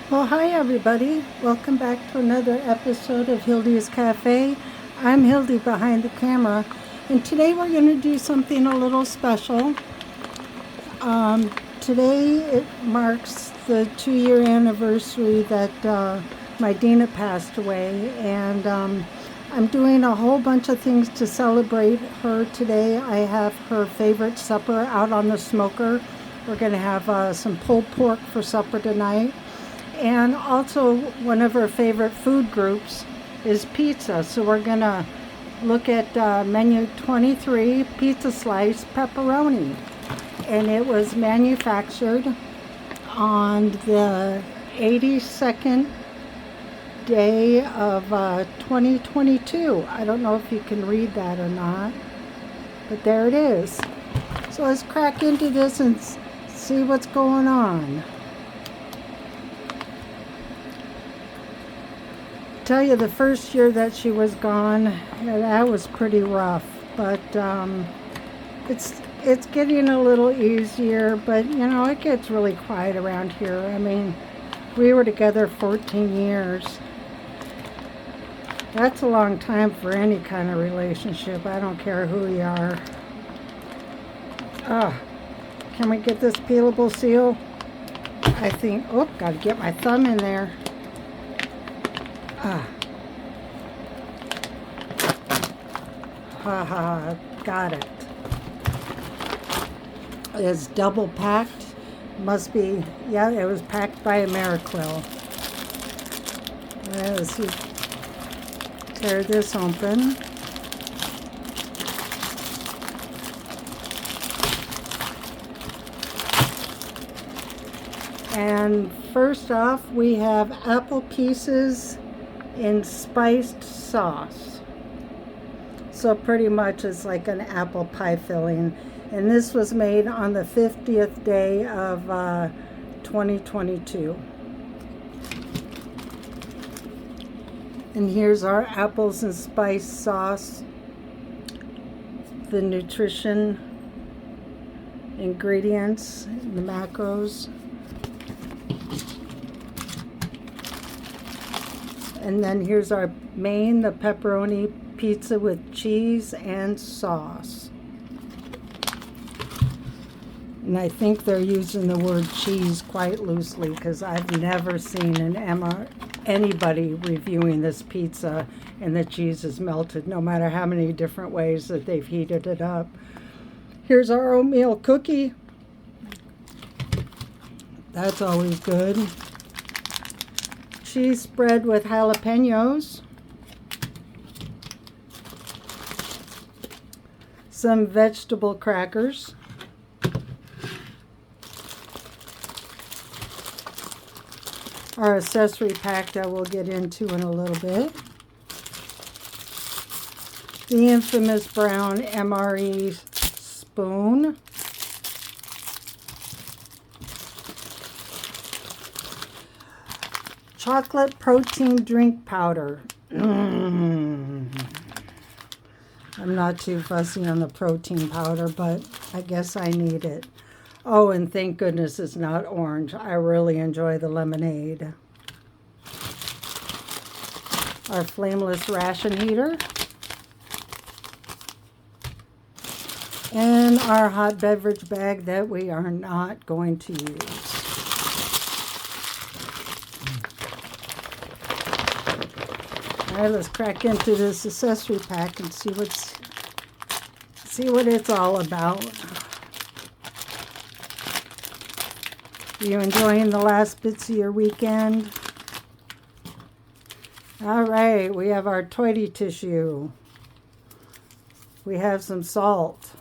Well, hi everybody. Welcome back to another episode of Hildy's Cafe. I'm Hildy behind the camera, and today we're going to do something a little special. Today it marks the 2-year anniversary that my Dina passed away, and I'm doing a whole bunch of things to celebrate her today. I have her favorite supper out on the smoker. We're going to have some pulled pork for supper tonight. And also, one of her favorite food groups is pizza. So we're going to look at menu 23, pizza slice pepperoni. And it was manufactured on the 82nd day of 2022. I don't know if you can read that or not, but there it is. So let's crack into this and see what's going on. Tell you, the first year that she was gone, that was pretty rough, but it's getting a little easier. But you know, it gets really quiet around here. I mean, we were together 14 years. That's a long time for any kind of relationship. I don't care who you are. Can we get this peelable seal? I think, gotta get my thumb in there. Got it. It's double packed. Must be, yeah, it was packed by Ameriquil. Let's see. Tear this open. And first off, we have apple pieces in spiced sauce. So pretty much it's like an apple pie filling. And this was made on the 50th day of 2022. And here's our apples and spice sauce. The nutrition ingredients, the macros. And then here's our main, the pepperoni pizza with cheese and sauce. And I think they're using the word cheese quite loosely because I've never seen anybody reviewing this pizza and the cheese is melted, no matter how many different ways that they've heated it up. Here's our oatmeal cookie. That's always good. Cheese spread with jalapenos. Some vegetable crackers. Our accessory pack that we'll get into in a little bit. The infamous brown MRE spoon. Chocolate protein drink powder. I'm not too fussy on the protein powder, but I guess I need it. Oh, and thank goodness it's not orange. I really enjoy the lemonade. Our flameless ration heater. And our hot beverage bag that we are not going to use. All right, let's crack into this accessory pack and see what it's all about. Are you enjoying the last bits of your weekend? All right, we have our toilet tissue. We have some salt.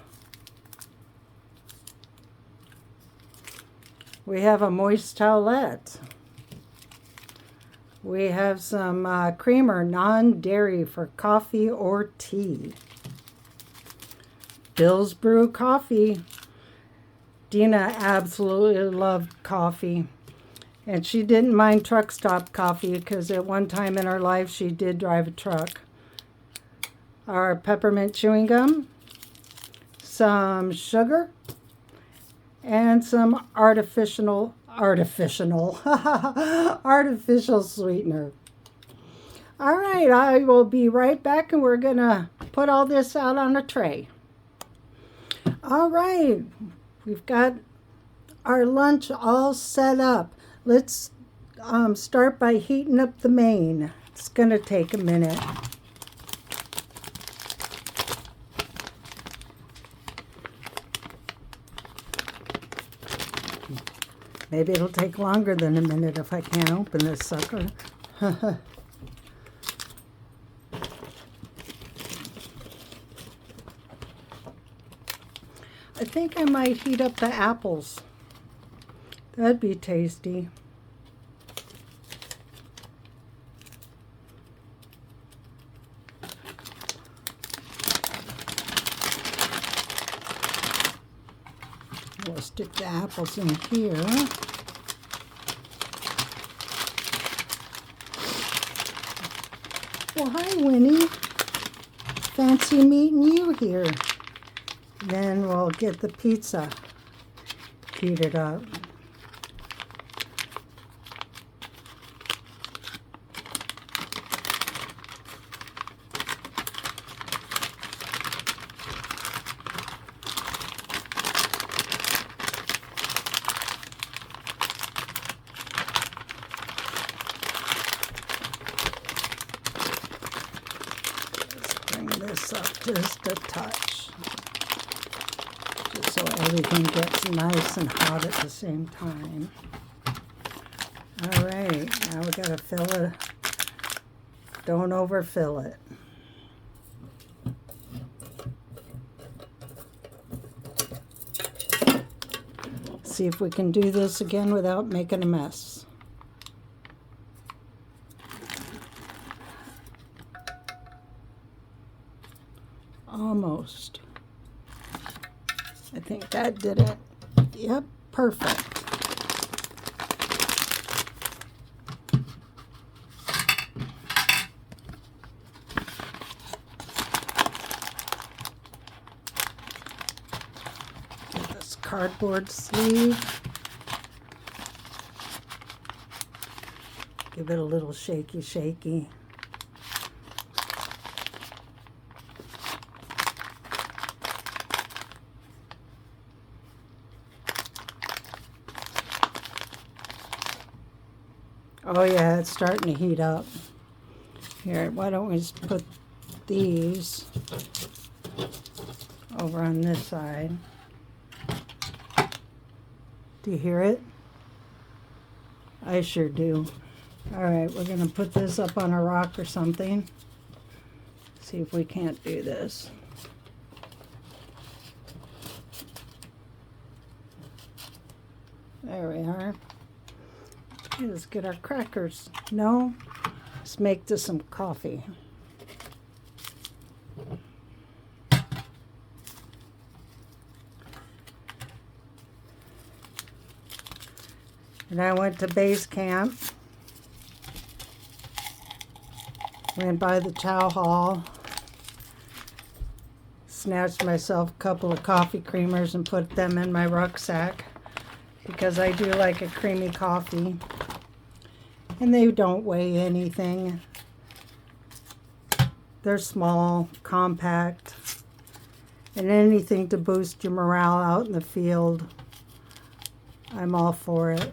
We have a moist towelette. We have some creamer, non-dairy, for coffee or tea. Bill's Brew coffee. Dina absolutely loved coffee. And she didn't mind truck stop coffee because at one time in her life she did drive a truck. Our peppermint chewing gum. Some sugar. And some artificial artificial, artificial sweetener. All right, I will be right back and we're gonna put all this out on a tray. All right, we've got our lunch all set up. Let's start by heating up the main. It's gonna take a minute. Maybe it'll take longer than a minute if I can't open this sucker. I think I might heat up the apples. That'd be tasty. We'll stick the apples in here. Well, hi, Winnie. Fancy meeting you here. Then we'll get the pizza heated up. This up just a touch, just so everything gets nice and hot at the same time. All right, now we gotta fill it. Don't overfill it. See if we can do this again without making a mess. Almost. I think that did it. Yep, perfect. Get this cardboard sleeve. Give it a little shaky, shaky. Oh yeah, it's starting to heat up. Here, why don't we just put these over on this side. Do you hear it? I sure do. All right, we're gonna put this up on a rock or something. See if we can't do this. There we are. Let's get our crackers. No, let's make this some coffee. And I went to base camp. Went by the chow hall. Snatched myself a couple of coffee creamers and put them in my rucksack because I do like a creamy coffee. And they don't weigh anything. They're small, compact, and anything to boost your morale out in the field, I'm all for it.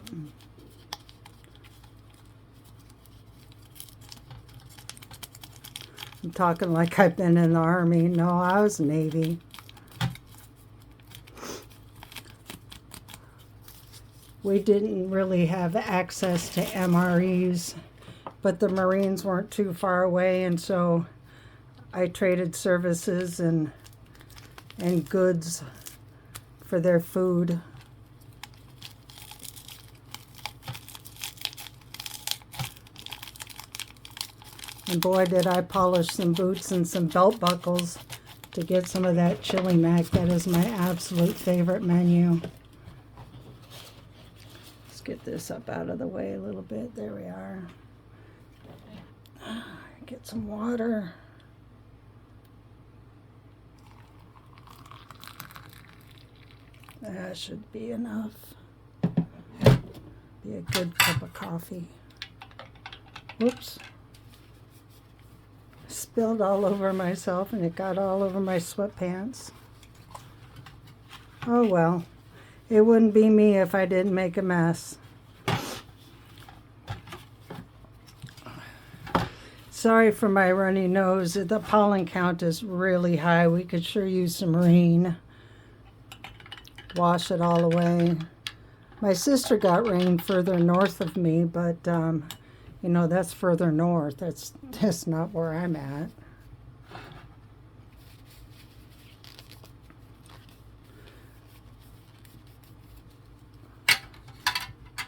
I'm talking like I've been in the Army. No, I was Navy. We didn't really have access to MREs, but the Marines weren't too far away, and so I traded services and goods for their food. And boy, did I polish some boots and some belt buckles to get some of that chili mac. That is my absolute favorite menu. Get this up out of the way a little bit. There we are. Get some water. That should be enough. Be a good cup of coffee. Whoops. Spilled all over myself and it got all over my sweatpants. Oh well, it wouldn't be me if I didn't make a mess. Sorry for my runny nose. The pollen count is really high. We could sure use some rain. Wash it all away. My sister got rain further north of me, but you know, that's further north. That's not where I'm at.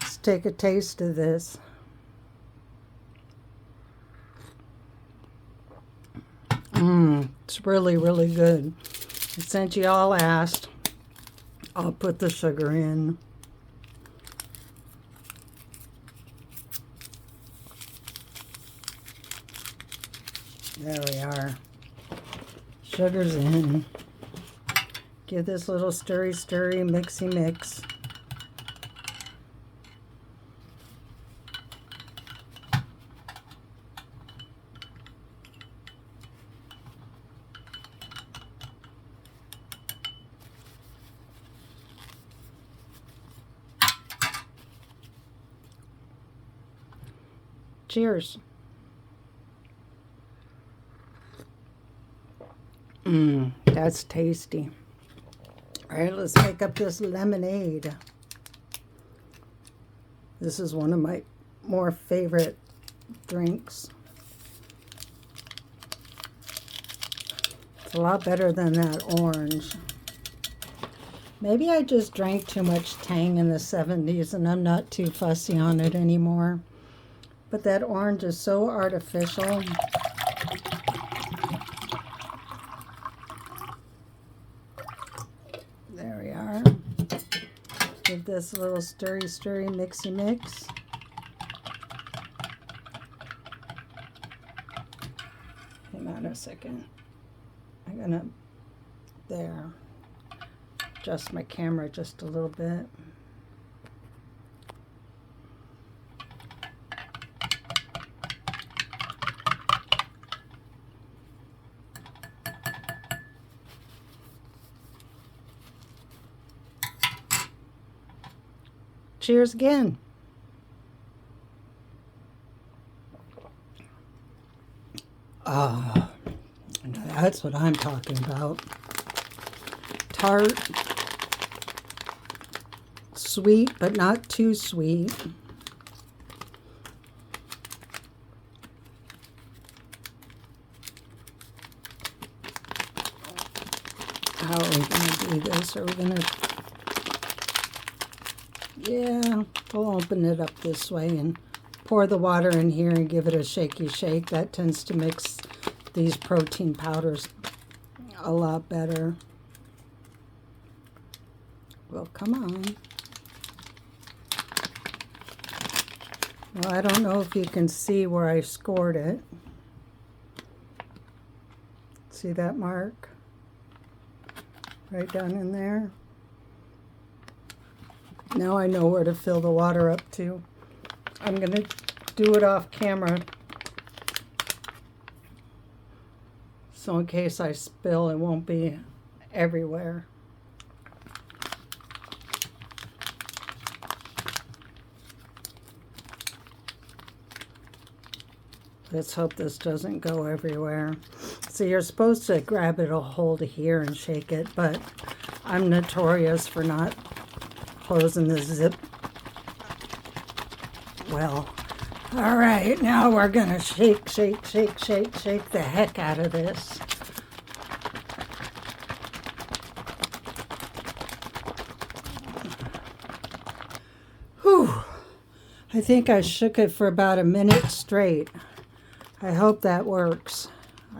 Let's take a taste of this. It's really, really good. Since you all asked, I'll put the sugar in. There we are. Sugar's in. Give this little stirry, mixy mix. Cheers. That's tasty. All right, let's make up this lemonade. This is one of my more favorite drinks. It's a lot better than that orange. Maybe I just drank too much Tang in the 70s and I'm not too fussy on it anymore. But that orange is so artificial. There we are. Give this a little stirry, mixy mix. Hang on a second. I'm gonna, there, adjust my camera just a little bit. Cheers again. Ah, that's what I'm talking about. Tart, sweet, but not too sweet. How are we going to do this? Are we going to... Yeah, we'll open it up this way and pour the water in here and give it a shaky shake. That tends to mix these protein powders a lot better. Well, come on. Well, I don't know if you can see where I scored it. See that mark? Right down in there. Now I know where to fill the water up to. I'm going to do it off camera. So in case I spill, it won't be everywhere. Let's hope this doesn't go everywhere. So you're supposed to grab it a hold of here and shake it, but I'm notorious for not closing the zip. Well, all right, now we're gonna shake the heck out of this. Whew. I think I shook it for about a minute straight. I hope that works.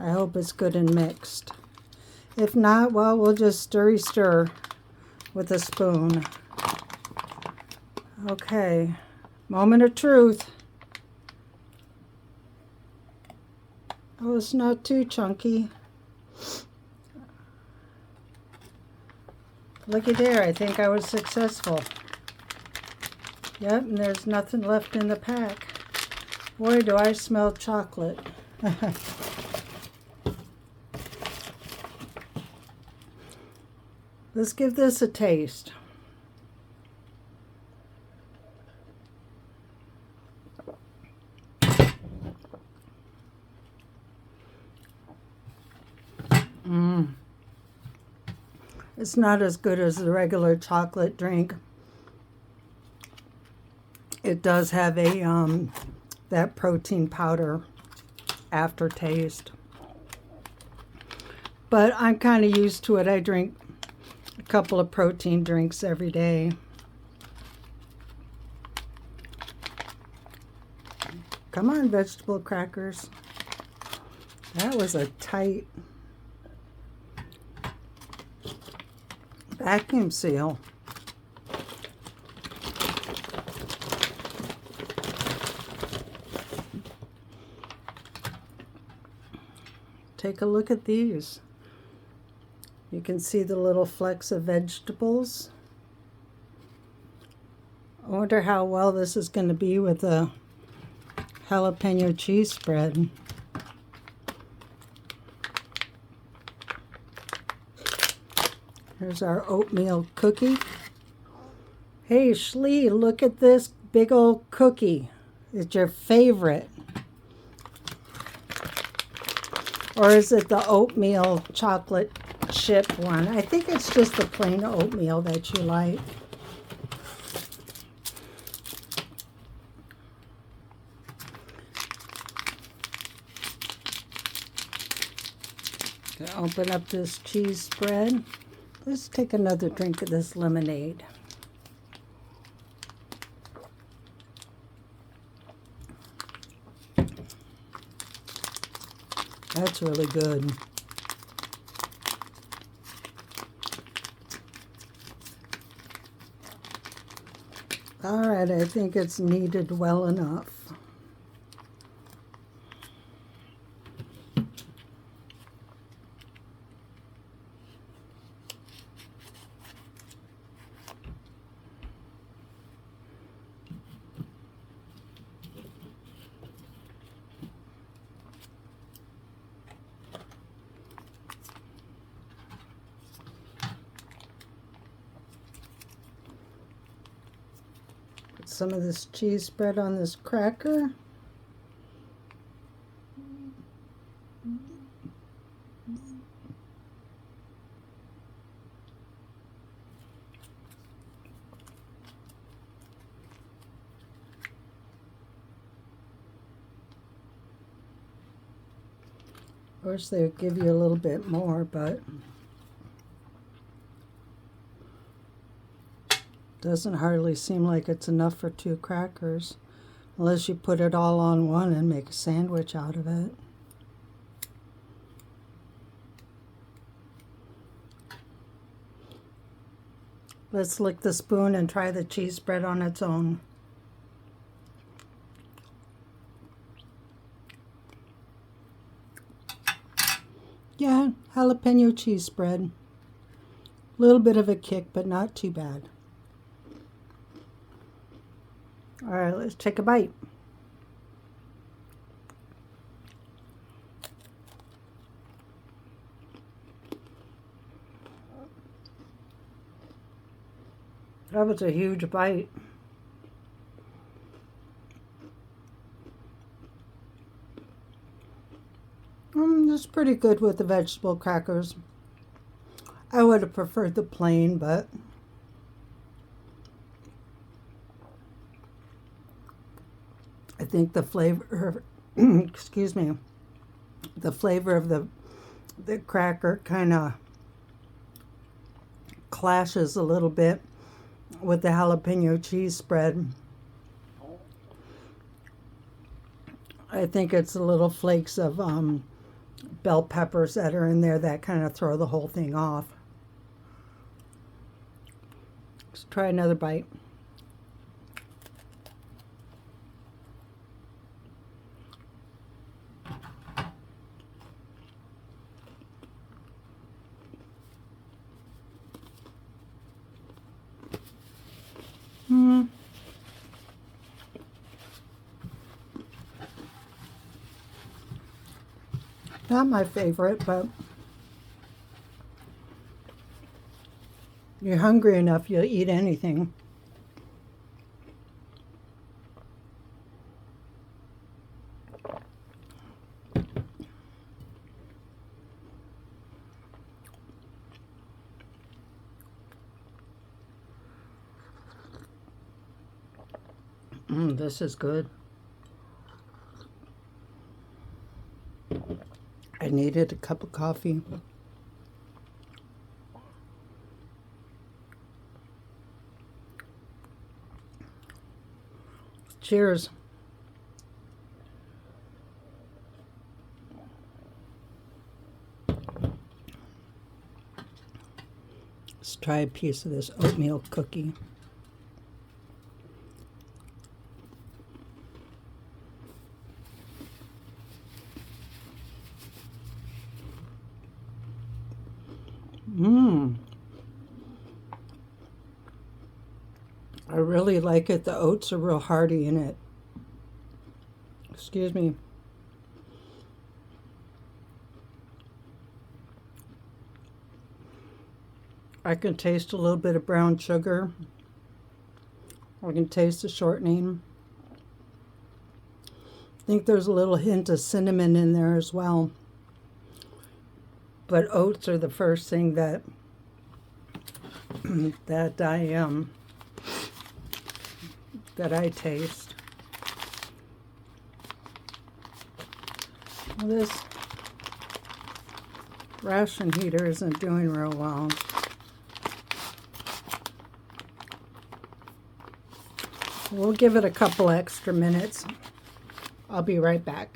I hope it's good and mixed. If not, well, we'll just stir with a spoon. Okay, moment of truth. Oh, it's not too chunky. Looky there, I think I was successful. Yep, and there's nothing left in the pack. Boy, do I smell chocolate. Let's give this a taste. It's not as good as the regular chocolate drink. It does have a that protein powder aftertaste. But I'm kind of used to it. I drink a couple of protein drinks every day. Come on, vegetable crackers. That was a tight vacuum seal. Take a look at these. You can see the little flecks of vegetables. I wonder how well this is going to be with a jalapeno cheese spread. Here's our oatmeal cookie. Hey, Shlee, look at this big old cookie. It's your favorite. Or is it the oatmeal chocolate chip one? I think it's just the plain oatmeal that you like. Gonna open up this cheese spread. Let's take another drink of this lemonade. That's really good. All right, I think it's kneaded well enough. Some of this cheese spread on this cracker. Of course, they would give you a little bit more, but doesn't hardly seem like it's enough for 2 crackers, unless you put it all on one and make a sandwich out of it. Let's lick the spoon and try the cheese spread on its own. Yeah, jalapeno cheese spread. A little bit of a kick, but not too bad. All right, let's take a bite. That was a huge bite. It's pretty good with the vegetable crackers. I would have preferred the plain, but I think the flavor, excuse me, the flavor of the cracker kind of clashes a little bit with the jalapeno cheese spread. I think it's the little flakes of bell peppers that are in there that kind of throw the whole thing off. Let's try another bite. Not my favorite, but you're hungry enough, you'll eat anything. This is good. I needed a cup of coffee. Cheers. Let's try a piece of this oatmeal cookie. I really like it. The oats are real hearty in it. Excuse me. I can taste a little bit of brown sugar. I can taste the shortening. I think there's a little hint of cinnamon in there as well. But oats are the first thing that that I taste. Well, this ration heater isn't doing real well. We'll give it a couple extra minutes. I'll be right back.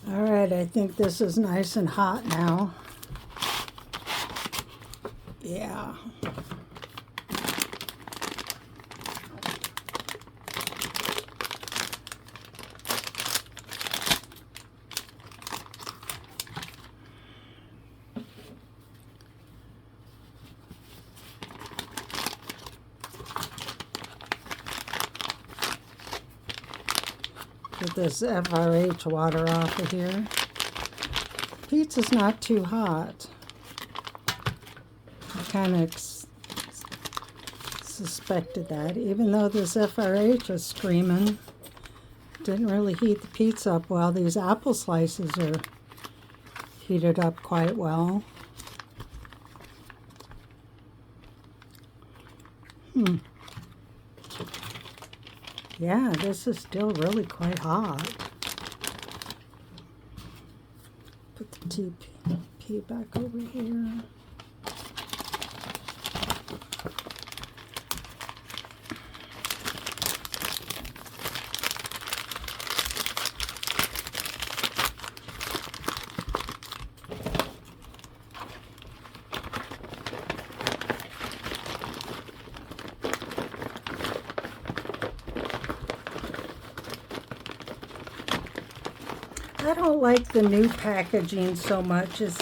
All right, I think this is nice and hot now. Yeah. Get this FRH water off of here. Pizza's not too hot. I kind of suspected that, even though this FRH is screaming. Didn't really heat the pizza up well. These apple slices are heated up quite well. Yeah, this is still really quite hot. Put the TP back over here. I don't like the new packaging so much. It's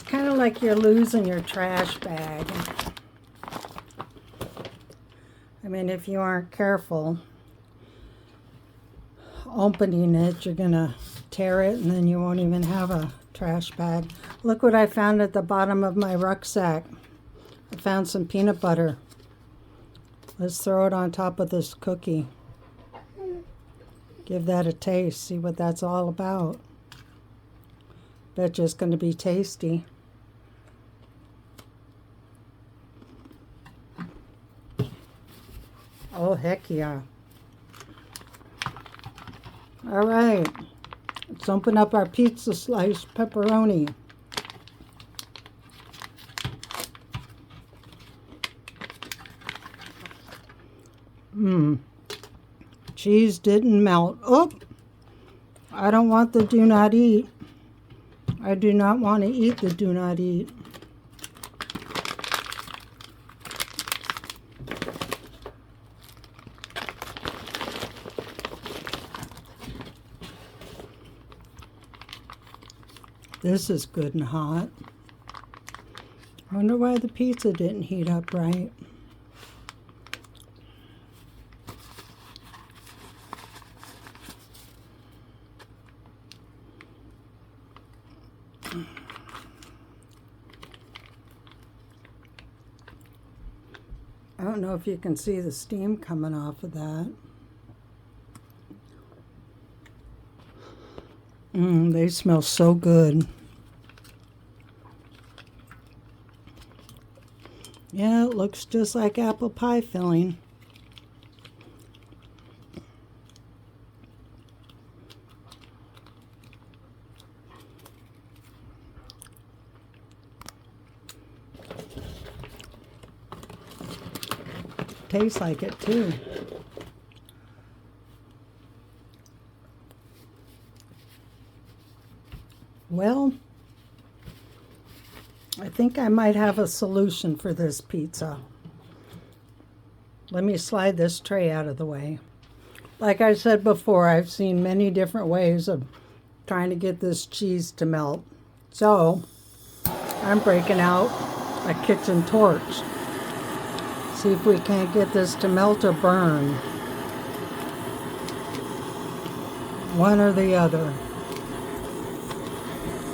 kind of like you're losing your trash bag. I mean, if you aren't careful opening it, you're gonna tear it and then you won't even have a trash bag. Look what I found at the bottom of my rucksack. I found some peanut butter. Let's throw it on top of this cookie. Give that a taste, see what that's all about. Bet you it's going to be tasty. Oh, heck yeah. All right, let's open up our pizza slice pepperoni. Cheese didn't melt. Oh, I don't want the do not eat. I do not want to eat the do not eat. This is good and hot. I wonder why the pizza didn't heat up right. don't know if you can see the steam coming off of that. They smell so good. Yeah, it looks just like apple pie filling. Tastes like it too. Well, I think I might have a solution for this pizza. Let me slide this tray out of the way. Like I said before, I've seen many different ways of trying to get this cheese to melt. So I'm breaking out a kitchen torch. See if we can't get this to melt or burn. One or the other.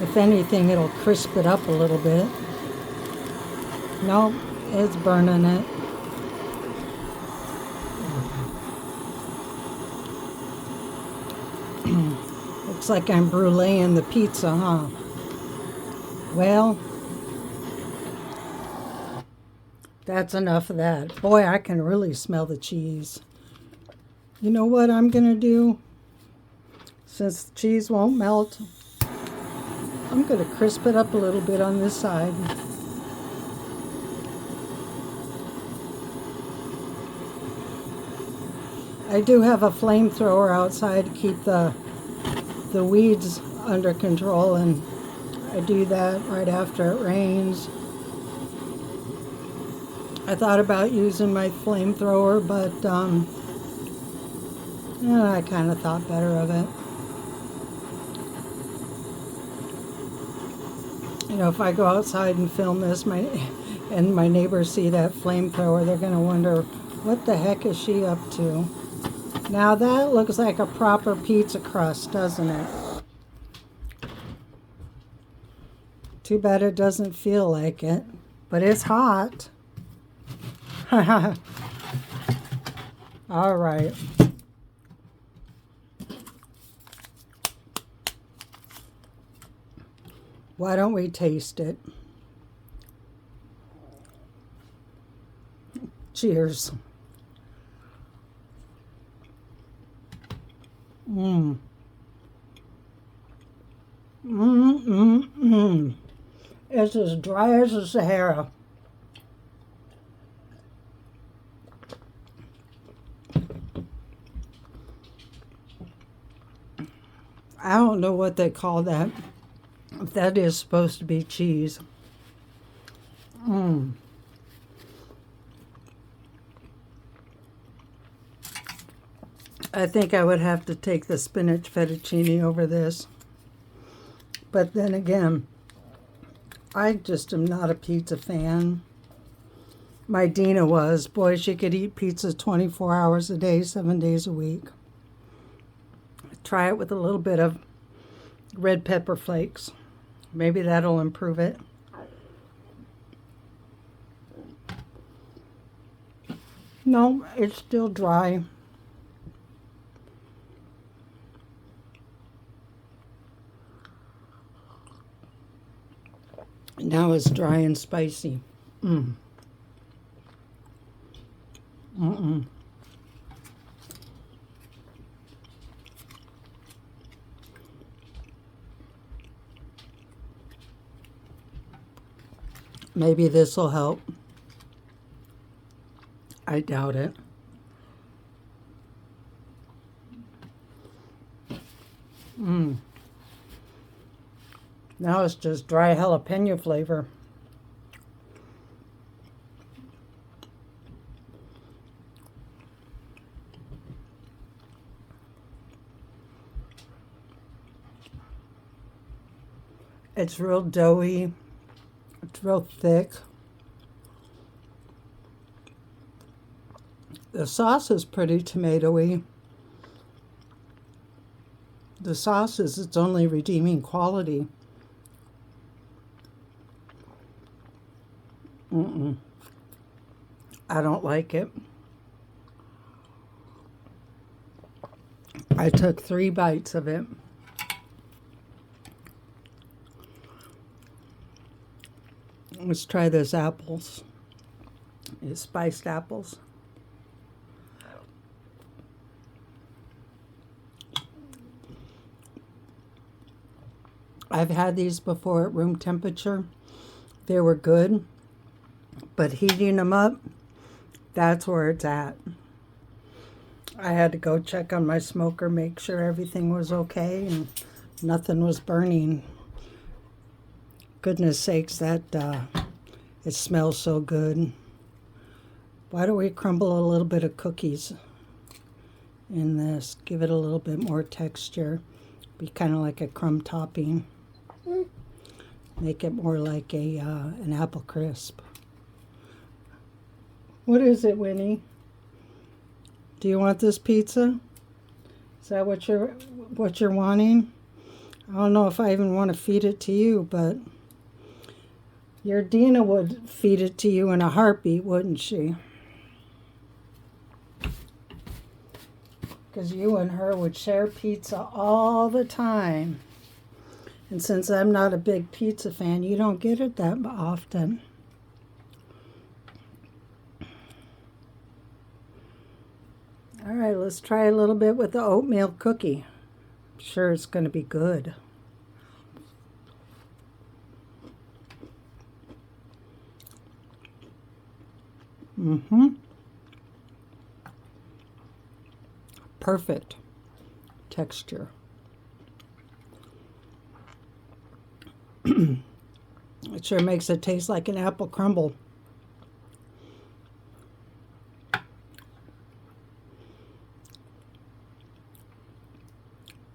If anything, it'll crisp it up a little bit. Nope, it's burning it. Looks like I'm bruleeing the pizza, huh? Well, that's enough of that. Boy, I can really smell the cheese. You know what I'm gonna do? Since the cheese won't melt, I'm gonna crisp it up a little bit on this side. I do have a flamethrower outside to keep the weeds under control, and I do that right after it rains. I thought about using my flamethrower, but I kind of thought better of it. You know, if I go outside and film this, and my neighbors see that flamethrower, they're going to wonder, what the heck is she up to? Now that looks like a proper pizza crust, doesn't it? Too bad it doesn't feel like it, but it's hot. All right. Why don't we taste it? Cheers. It's as dry as the Sahara. I don't know what they call that. If that is supposed to be cheese. I think I would have to take the spinach fettuccine over this. But then again, I just am not a pizza fan. My Dina was. Boy, she could eat pizza 24 hours a day, 7 days a week. Try it with a little bit of red pepper flakes. Maybe that'll improve it. No, it's still dry. Now it's dry and spicy. Maybe this will help. I doubt it. Now it's just dry jalapeno flavor. It's real doughy. It's real thick. The sauce is pretty tomatoey. The sauce is its only redeeming quality. I don't like it. I took 3 bites of it. Let's try this apples. It's spiced apples. I've had these before at room temperature. They were good, but heating them up, that's where it's at. I had to go check on my smoker, make sure everything was okay and nothing was burning. Goodness sakes, that it smells so good. Why don't we crumble a little bit of cookies in this? Give it a little bit more texture. Be kind of like a crumb topping. Make it more like a an apple crisp. What is it, Winnie? Do you want this pizza? Is that what you're wanting? I don't know if I even want to feed it to you, but your Dina would feed it to you in a heartbeat, wouldn't she? Because you and her would share pizza all the time. And since I'm not a big pizza fan, you don't get it that often. All right, let's try a little bit with the oatmeal cookie. I'm sure it's going to be good. Perfect texture. It sure makes it taste like an apple crumble.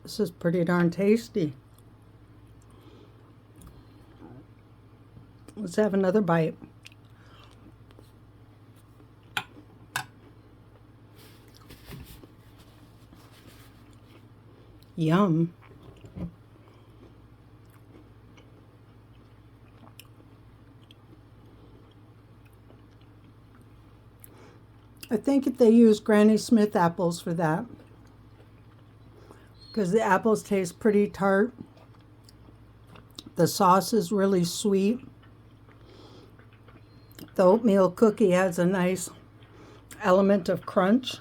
This is pretty darn tasty. Let's have another bite. Yum. I think if they use Granny Smith apples for that, because the apples taste pretty tart. The sauce is really sweet. The oatmeal cookie has a nice element of crunch.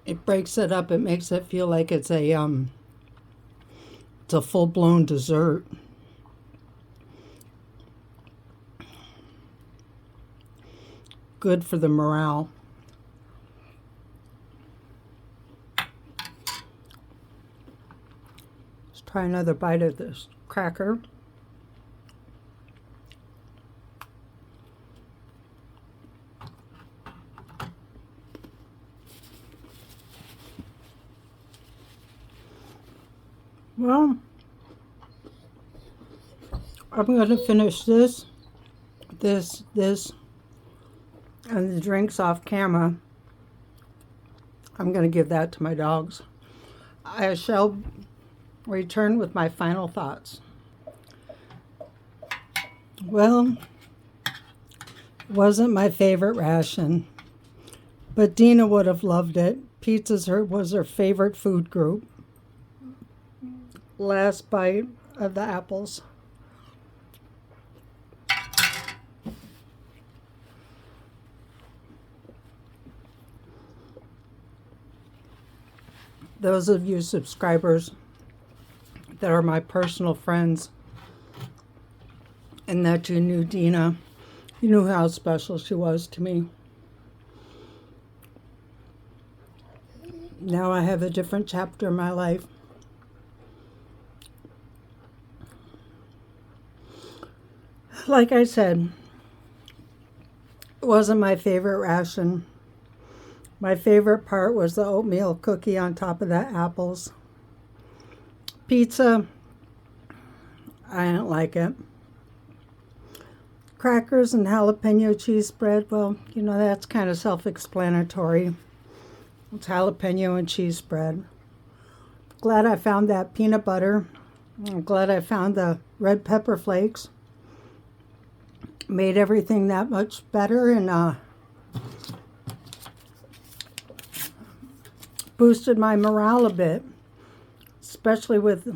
It breaks it up. It makes it feel like it's a full-blown dessert. Good for the morale. Let's try another bite of this cracker. Well, I'm going to finish this, and the drinks off camera. I'm going to give that to my dogs. I shall return with my final thoughts. Well, it wasn't my favorite ration, but Dina would have loved it. Pizza was her favorite food group. Last bite of the apples. Those of you subscribers that are my personal friends and that you knew Dina, you knew how special she was to me. Now I have a different chapter in my life. Like I said, it wasn't my favorite ration. My favorite part was the oatmeal cookie on top of the apples. Pizza, I didn't like it. Crackers and jalapeno cheese spread, well, you know, that's kind of self-explanatory. It's jalapeno and cheese spread. Glad I found that peanut butter. I'm glad I found the red pepper flakes. Made everything that much better, and boosted my morale a bit, especially with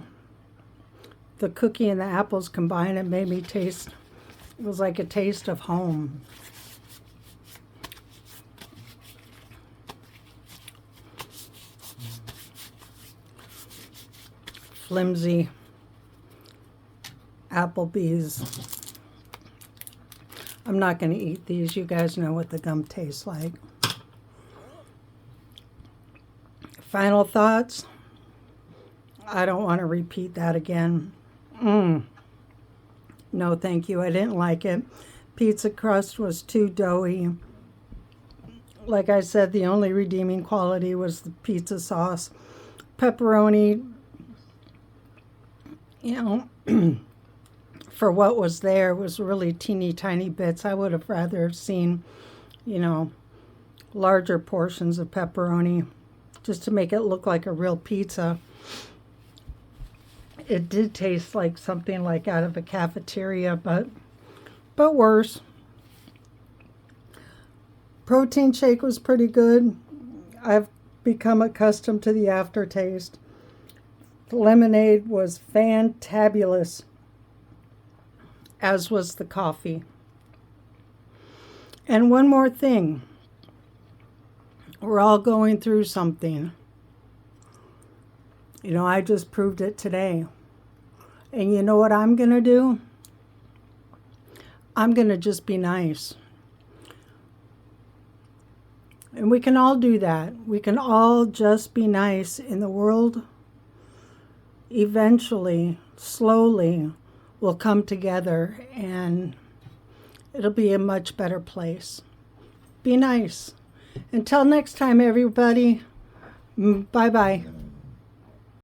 the cookie and the apples combined. It made me taste, it was like a taste of home. Flimsy Applebee's. I'm not going to eat these. You guys know what the gum tastes like. Final thoughts. I don't want to repeat that again. No, thank you. I didn't like it. Pizza crust was too doughy. Like I said, the only redeeming quality was the pizza sauce. Pepperoni, you know, for what was there was really teeny tiny bits. I would have rather seen, you know, larger portions of pepperoni just to make it look like a real pizza. It did taste like something like out of a cafeteria, but worse. Protein shake was pretty good. I've become accustomed to the aftertaste. The lemonade was fantabulous, as was the coffee. And one more thing. We're all going through something. You know, I just proved it today. And you know what I'm going to do? I'm going to just be nice. And we can all do that. We can all just be nice in the world. Eventually, slowly, we'll come together and it'll be a much better place. Be nice. Until next time, everybody. Bye-bye.